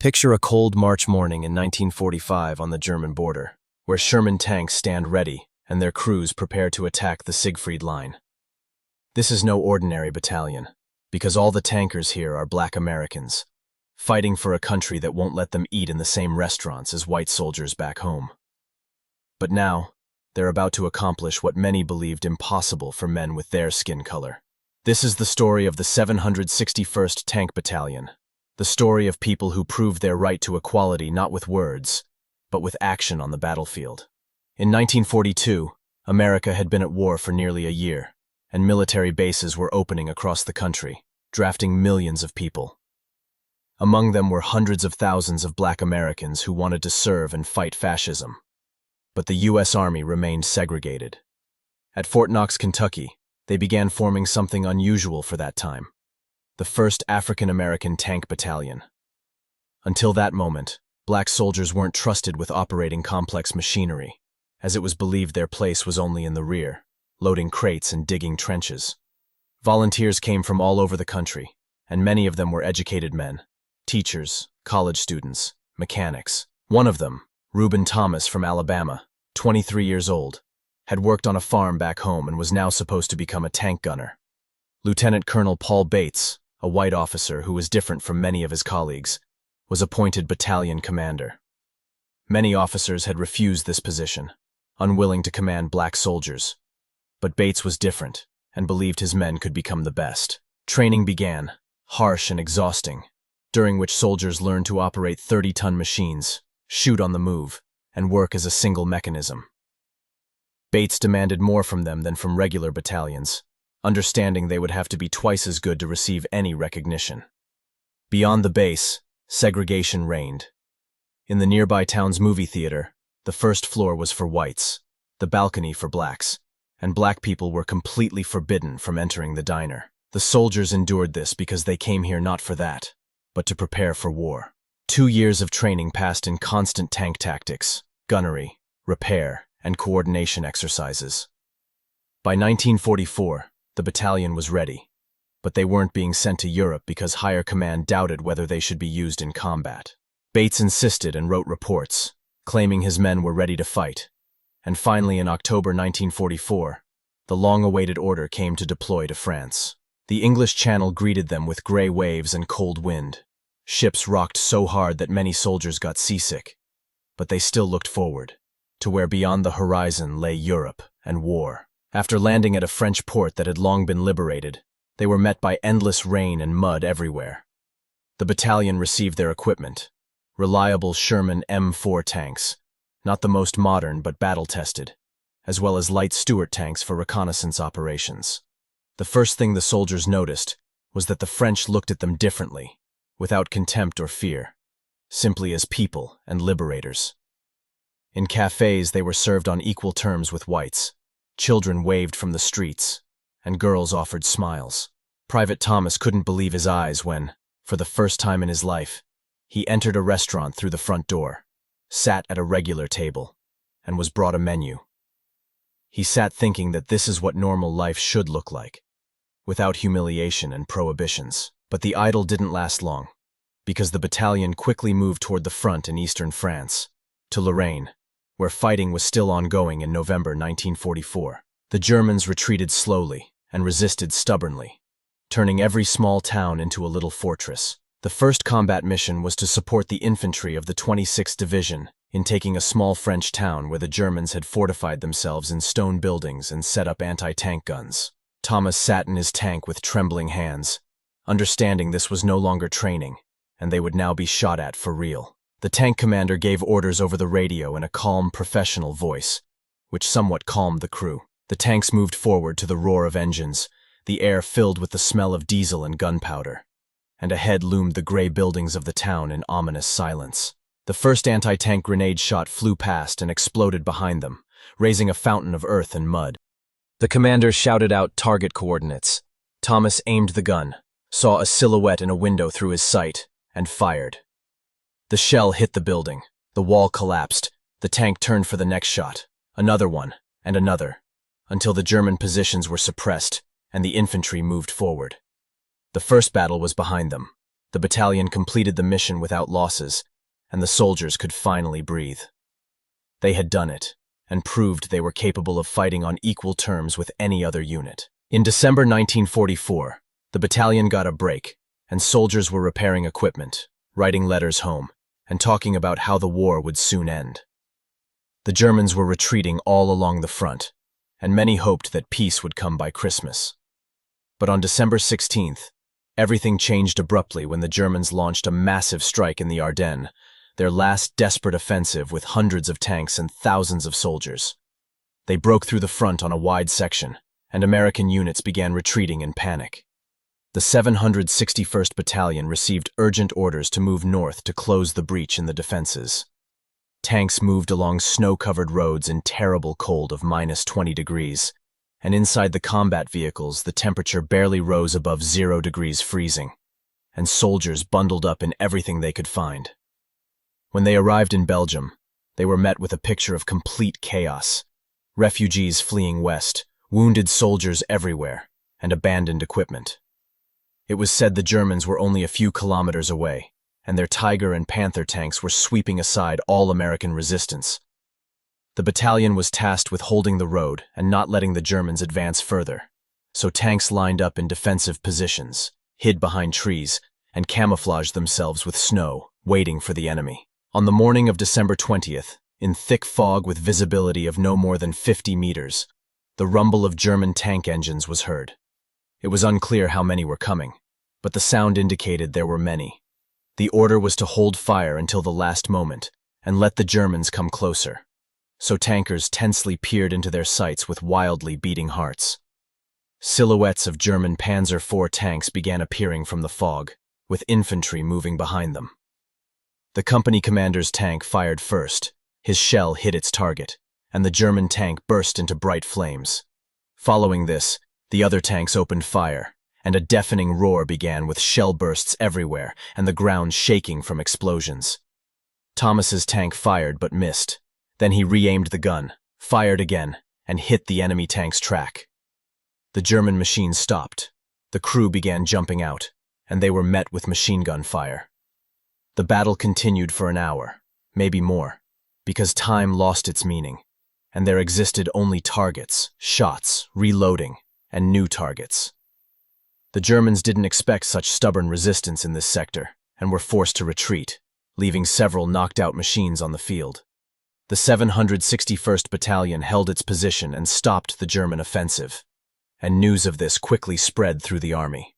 Picture a cold March morning in 1945 on the German border, where Sherman tanks stand ready and their crews prepare to attack the Siegfried Line. This is no ordinary battalion, because all the tankers here are black Americans, fighting for a country that won't let them eat in the same restaurants as white soldiers back home. But now, they're about to accomplish what many believed impossible for men with their skin color. This is the story of the 761st Tank Battalion, the story of people who proved their right to equality not with words, but with action on the battlefield. In 1942, America had been at war for nearly a year, and military bases were opening across the country, drafting millions of people. Among them were hundreds of thousands of black Americans who wanted to serve and fight fascism. But the U.S. Army remained segregated. At Fort Knox, Kentucky, they began forming something unusual for that time: the 1st African-American Tank Battalion. Until that moment, black soldiers weren't trusted with operating complex machinery, as it was believed their place was only in the rear, loading crates and digging trenches. Volunteers came from all over the country, and many of them were educated men, teachers, college students, mechanics. One of them, Reuben Thomas from Alabama, 23 years old, had worked on a farm back home and was now supposed to become a tank gunner. Lieutenant Colonel Paul Bates, a white officer who was different from many of his colleagues, was appointed battalion commander. Many officers had refused this position, unwilling to command black soldiers. But Bates was different and believed his men could become the best. Training began, harsh and exhausting, during which soldiers learned to operate 30-ton machines, shoot on the move, and work as a single mechanism. Bates demanded more from them than from regular battalions, understanding they would have to be twice as good to receive any recognition. Beyond the base, segregation reigned. In the nearby town's movie theater, the first floor was for whites, the balcony for blacks, and black people were completely forbidden from entering the diner. The soldiers endured this because they came here not for that, but to prepare for war. 2 years of training passed in constant tank tactics, gunnery, repair, and coordination exercises. By 1944, the battalion was ready, but they weren't being sent to Europe because higher command doubted whether they should be used in combat. Bates insisted and wrote reports, claiming his men were ready to fight. And finally, in October 1944, the long-awaited order came to deploy to France. The English Channel greeted them with gray waves and cold wind. Ships rocked so hard that many soldiers got seasick, but they still looked forward, to where beyond the horizon lay Europe and war. After landing at a French port that had long been liberated, they were met by endless rain and mud everywhere. The battalion received their equipment: reliable Sherman M4 tanks, not the most modern but battle-tested, as well as light Stuart tanks for reconnaissance operations. The first thing the soldiers noticed was that the French looked at them differently, without contempt or fear, simply as people and liberators. In cafes, they were served on equal terms with whites. Children waved from the streets, and girls offered smiles. Private Thomas couldn't believe his eyes when, for the first time in his life, he entered a restaurant through the front door, sat at a regular table, and was brought a menu. He sat thinking that this is what normal life should look like, without humiliation and prohibitions. But the idyll didn't last long, because the battalion quickly moved toward the front in eastern France, to Lorraine, where fighting was still ongoing in November 1944. The Germans retreated slowly and resisted stubbornly, turning every small town into a little fortress. The first combat mission was to support the infantry of the 26th Division in taking a small French town where the Germans had fortified themselves in stone buildings and set up anti-tank guns. Thomas sat in his tank with trembling hands, understanding this was no longer training, and they would now be shot at for real. The tank commander gave orders over the radio in a calm, professional voice, which somewhat calmed the crew. The tanks moved forward to the roar of engines, the air filled with the smell of diesel and gunpowder, and ahead loomed the gray buildings of the town in ominous silence. The first anti-tank grenade shot flew past and exploded behind them, raising a fountain of earth and mud. The commander shouted out target coordinates. Thomas aimed the gun, saw a silhouette in a window through his sight, and fired. The shell hit the building. The wall collapsed. The tank turned for the next shot. Another one, and another, until the German positions were suppressed and the infantry moved forward. The first battle was behind them, The battalion completed the mission without losses, and the soldiers could finally breathe. They had done it, and proved they were capable of fighting on equal terms with any other unit. In December 1944, the battalion got a break, and soldiers were repairing equipment, writing letters home, and talking about how the war would soon end. The Germans were retreating all along the front, and many hoped that peace would come by Christmas. But on December 16th, everything changed abruptly when the Germans launched a massive strike in the Ardennes, their last desperate offensive with hundreds of tanks and thousands of soldiers. They broke through the front on a wide section, and American units began retreating in panic. The 761st Battalion received urgent orders to move north to close the breach in the defenses. Tanks moved along snow-covered roads in terrible cold of -20 degrees, and inside the combat vehicles the temperature barely rose above 0 degrees freezing, and soldiers bundled up in everything they could find. When they arrived in Belgium, they were met with a picture of complete chaos. Refugees fleeing west, wounded soldiers everywhere, and abandoned equipment. It was said the Germans were only a few kilometers away, and their Tiger and Panther tanks were sweeping aside all American resistance. The battalion was tasked with holding the road and not letting the Germans advance further, so tanks lined up in defensive positions, hid behind trees, and camouflaged themselves with snow, waiting for the enemy. On the morning of December 20th, in thick fog with visibility of no more than 50 meters, the rumble of German tank engines was heard. It was unclear how many were coming, but the sound indicated there were many. The order was to hold fire until the last moment and let the Germans come closer. So tankers tensely peered into their sights with wildly beating hearts. Silhouettes of German Panzer IV tanks began appearing from the fog, with infantry moving behind them. The company commander's tank fired first. His shell hit its target, and the German tank burst into bright flames. Following this, the other tanks opened fire, and a deafening roar began with shell bursts everywhere and the ground shaking from explosions. Thomas's tank fired but missed. Then he re-aimed the gun, fired again, and hit the enemy tank's track. The German machine stopped. The crew began jumping out, and they were met with machine gun fire. The battle continued for an hour, maybe more, because time lost its meaning, and there existed only targets, shots, reloading, and new targets. The Germans didn't expect such stubborn resistance in this sector, and were forced to retreat, leaving several knocked-out machines on the field. The 761st Battalion held its position and stopped the German offensive, and news of this quickly spread through the army.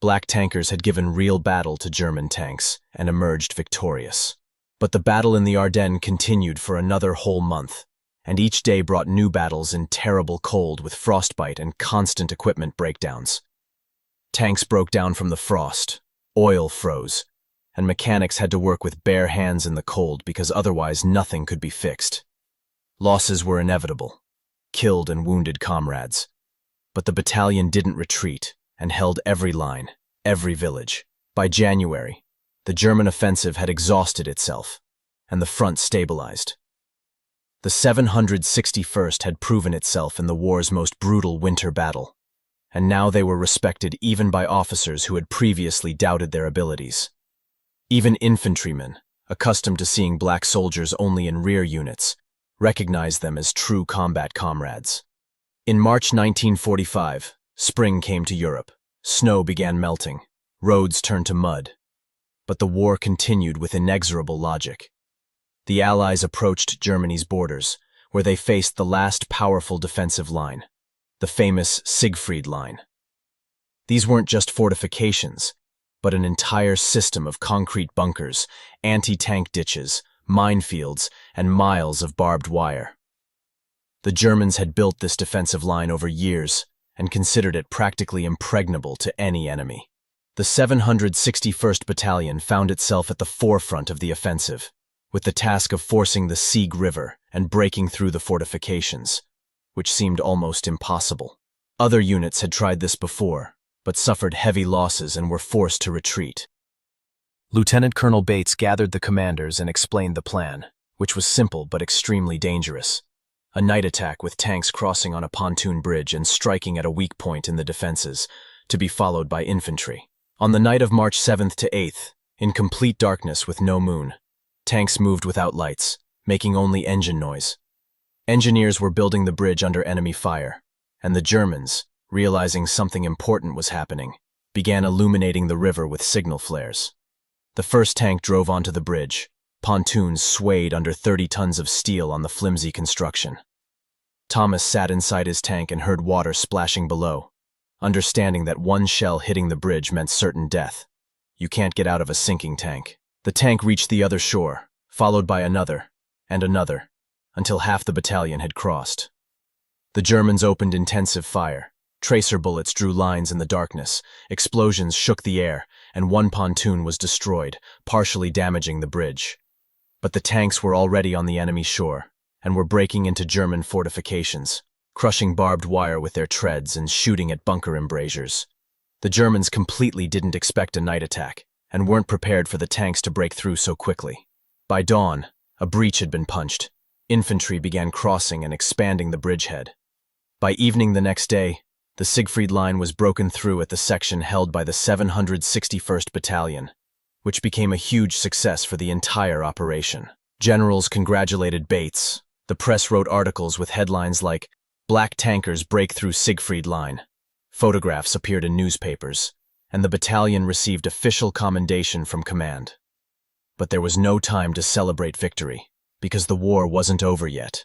Black tankers had given real battle to German tanks and emerged victorious. But the battle in the Ardennes continued for another whole month, and each day brought new battles in terrible cold with frostbite and constant equipment breakdowns. Tanks broke down from the frost, oil froze, and mechanics had to work with bare hands in the cold because otherwise nothing could be fixed. Losses were inevitable, killed and wounded comrades. But the battalion didn't retreat and held every line, every village. By January, the German offensive had exhausted itself, and the front stabilized. The 761st had proven itself in the war's most brutal winter battle, and now they were respected even by officers who had previously doubted their abilities. Even infantrymen, accustomed to seeing black soldiers only in rear units, recognized them as true combat comrades. In March 1945, spring came to Europe. Snow began melting. Roads turned to mud. But the war continued with inexorable logic. The Allies approached Germany's borders, where they faced the last powerful defensive line, the famous Siegfried Line. These weren't just fortifications, but an entire system of concrete bunkers, anti-tank ditches, minefields, and miles of barbed wire. The Germans had built this defensive line over years and considered it practically impregnable to any enemy. The 761st Battalion found itself at the forefront of the offensive, with the task of forcing the Sieg River and breaking through the fortifications, which seemed almost impossible. Other units had tried this before, but suffered heavy losses and were forced to retreat. Lieutenant Colonel Bates gathered the commanders and explained the plan, which was simple but extremely dangerous. A night attack with tanks crossing on a pontoon bridge and striking at a weak point in the defenses, to be followed by infantry. On the night of March 7th to 8th, in complete darkness with no moon, tanks moved without lights, making only engine noise. Engineers were building the bridge under enemy fire, and the Germans, realizing something important was happening, began illuminating the river with signal flares. The first tank drove onto the bridge. Pontoons swayed under 30 tons of steel on the flimsy construction. Thomas sat inside his tank and heard water splashing below, understanding that one shell hitting the bridge meant certain death. You can't get out of a sinking tank. The tank reached the other shore, followed by another, and another, until half the battalion had crossed. The Germans opened intensive fire. Tracer bullets drew lines in the darkness, explosions shook the air, and one pontoon was destroyed, partially damaging the bridge. But the tanks were already on the enemy shore, and were breaking into German fortifications, crushing barbed wire with their treads and shooting at bunker embrasures. The Germans completely didn't expect a night attack, and weren't prepared for the tanks to break through so quickly. By dawn, a breach had been punched. Infantry began crossing and expanding the bridgehead. By evening the next day, the Siegfried Line was broken through at the section held by the 761st Battalion, which became a huge success for the entire operation. Generals congratulated Bates. The press wrote articles with headlines like, "Black Tankers Break Through Siegfried Line." Photographs appeared in newspapers, and the battalion received official commendation from command. But there was no time to celebrate victory, because the war wasn't over yet,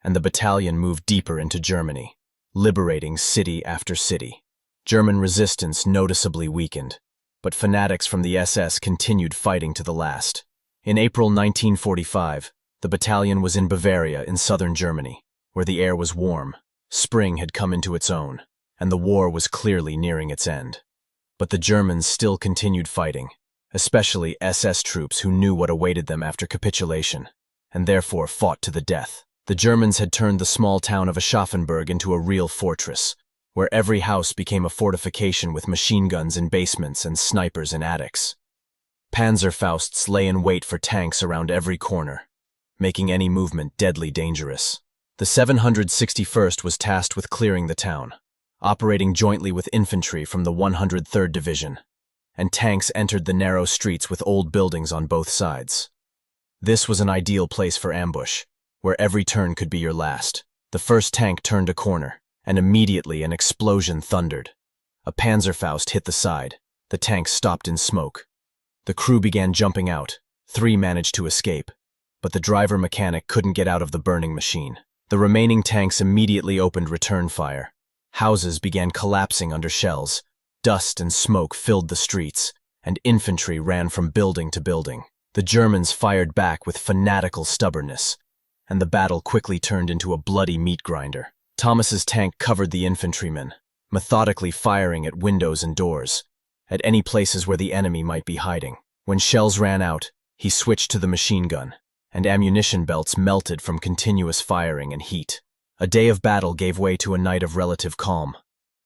and the battalion moved deeper into Germany, liberating city after city. German resistance noticeably weakened, but fanatics from the SS continued fighting to the last. In April 1945, the battalion was in Bavaria in southern Germany, where the air was warm. Spring had come into its own, and the war was clearly nearing its end. But the Germans still continued fighting, especially SS troops who knew what awaited them after capitulation, and therefore fought to the death. The Germans had turned the small town of Aschaffenburg into a real fortress, where every house became a fortification with machine guns in basements and snipers in attics. Panzerfausts lay in wait for tanks around every corner, making any movement deadly dangerous. The 761st was tasked with clearing the town, operating jointly with infantry from the 103rd Division, and tanks entered the narrow streets with old buildings on both sides. This was an ideal place for ambush, where every turn could be your last. The first tank turned a corner, and immediately an explosion thundered. A Panzerfaust hit the side. The tank stopped in smoke. The crew began jumping out. 3 managed to escape, but the driver mechanic couldn't get out of the burning machine. The remaining tanks immediately opened return fire. Houses began collapsing under shells. Dust and smoke filled the streets, and infantry ran from building to building. The Germans fired back with fanatical stubbornness, and the battle quickly turned into a bloody meat grinder. Thomas's tank covered the infantrymen, methodically firing at windows and doors, at any places where the enemy might be hiding. When shells ran out, he switched to the machine gun, and ammunition belts melted from continuous firing and heat. A day of battle gave way to a night of relative calm,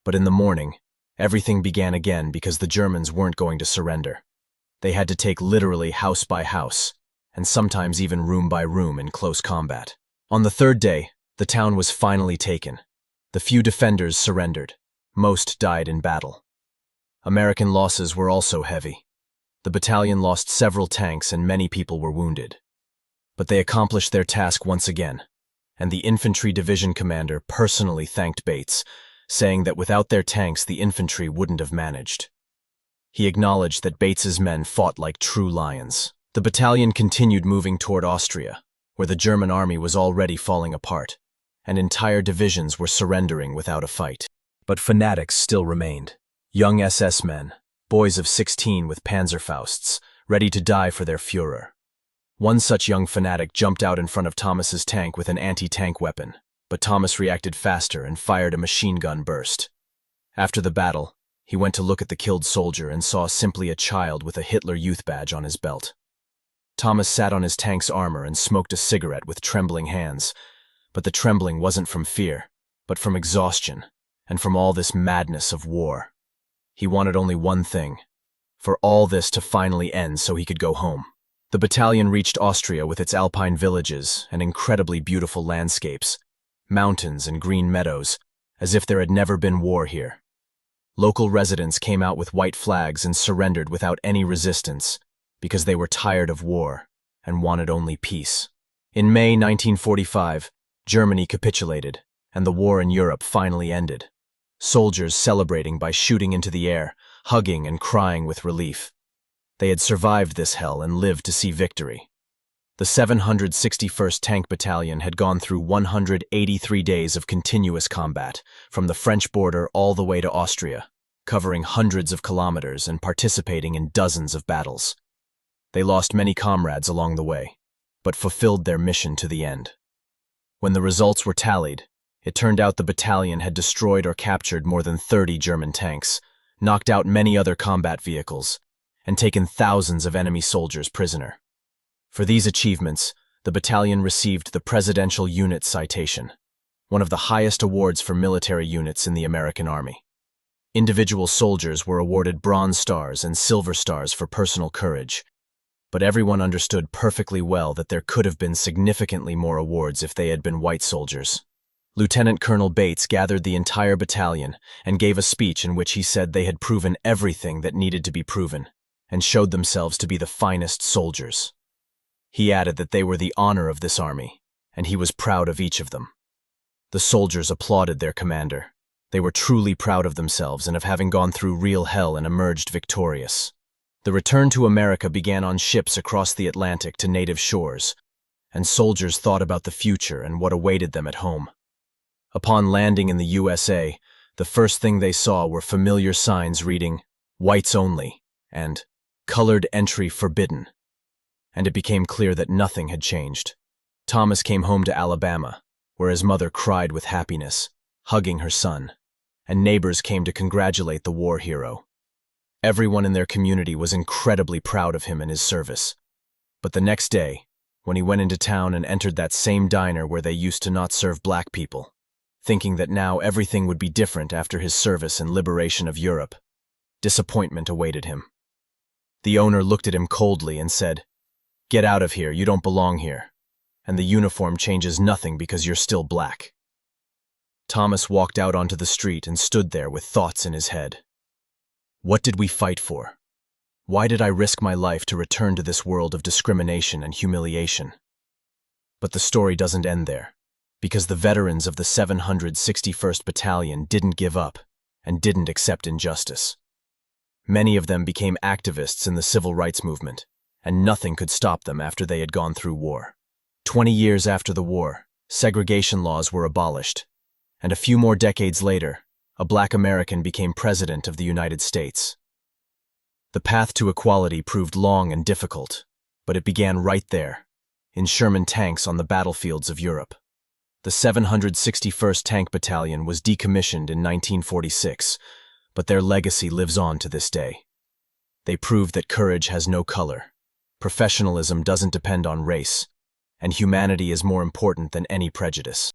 but in the morning, everything began again because the Germans weren't going to surrender. They had to take literally house by house, and sometimes even room by room in close combat. On the third day, the town was finally taken. The few defenders surrendered. Most died in battle. American losses were also heavy. The battalion lost several tanks and many people were wounded. But they accomplished their task once again, and the infantry division commander personally thanked Bates, saying that without their tanks the infantry wouldn't have managed. He acknowledged that Bates's men fought like true lions. The battalion continued moving toward Austria, where the German army was already falling apart, and entire divisions were surrendering without a fight. But fanatics still remained. Young SS men, boys of 16 with Panzerfausts, ready to die for their Führer. One such young fanatic jumped out in front of Thomas's tank with an anti-tank weapon, but Thomas reacted faster and fired a machine gun burst. After the battle, he went to look at the killed soldier and saw simply a child with a Hitler Youth badge on his belt. Thomas sat on his tank's armor and smoked a cigarette with trembling hands, but the trembling wasn't from fear, but from exhaustion, and from all this madness of war. He wanted only one thing, for all this to finally end so he could go home. The battalion reached Austria with its alpine villages and incredibly beautiful landscapes, mountains and green meadows, as if there had never been war here. Local residents came out with white flags and surrendered without any resistance because they were tired of war and wanted only peace. In May 1945, Germany capitulated, and the war in Europe finally ended. Soldiers celebrating by shooting into the air, hugging and crying with relief. They had survived this hell and lived to see victory. The 761st Tank Battalion had gone through 183 days of continuous combat, from the French border all the way to Austria, covering hundreds of kilometers and participating in dozens of battles. They lost many comrades along the way, but fulfilled their mission to the end. When the results were tallied, it turned out the battalion had destroyed or captured more than 30 German tanks, knocked out many other combat vehicles, and taken thousands of enemy soldiers prisoner. For these achievements, the battalion received the Presidential Unit Citation, one of the highest awards for military units in the American Army. Individual soldiers were awarded Bronze Stars and Silver Stars for personal courage, but everyone understood perfectly well that there could have been significantly more awards if they had been white soldiers. Lieutenant Colonel Bates gathered the entire battalion and gave a speech in which he said they had proven everything that needed to be proven and showed themselves to be the finest soldiers. He added that they were the honor of this army, and he was proud of each of them. The soldiers applauded their commander. They were truly proud of themselves and of having gone through real hell and emerged victorious. The return to America began on ships across the Atlantic to native shores, and soldiers thought about the future and what awaited them at home. Upon landing in the USA, the first thing they saw were familiar signs reading, "Whites Only," and "Colored Entry Forbidden." And it became clear that nothing had changed. Thomas came home to Alabama, where his mother cried with happiness, hugging her son, and neighbors came to congratulate the war hero. Everyone in their community was incredibly proud of him and his service. But the next day, when he went into town and entered that same diner where they used to not serve black people, thinking that now everything would be different after his service and liberation of Europe, disappointment awaited him. The owner looked at him coldly and said, "Get out of here, you don't belong here, and the uniform changes nothing because you're still black." Thomas walked out onto the street and stood there with thoughts in his head. What did we fight for? Why did I risk my life to return to this world of discrimination and humiliation? But the story doesn't end there, because the veterans of the 761st Battalion didn't give up and didn't accept injustice. Many of them became activists in the civil rights movement, and nothing could stop them after they had gone through war. 20 years after the war, segregation laws were abolished, and a few more decades later, a black American became president of the United States. The path to equality proved long and difficult, but it began right there, in Sherman tanks on the battlefields of Europe. The 761st Tank Battalion was decommissioned in 1946, but their legacy lives on to this day. They proved that courage has no color, professionalism doesn't depend on race, and humanity is more important than any prejudice.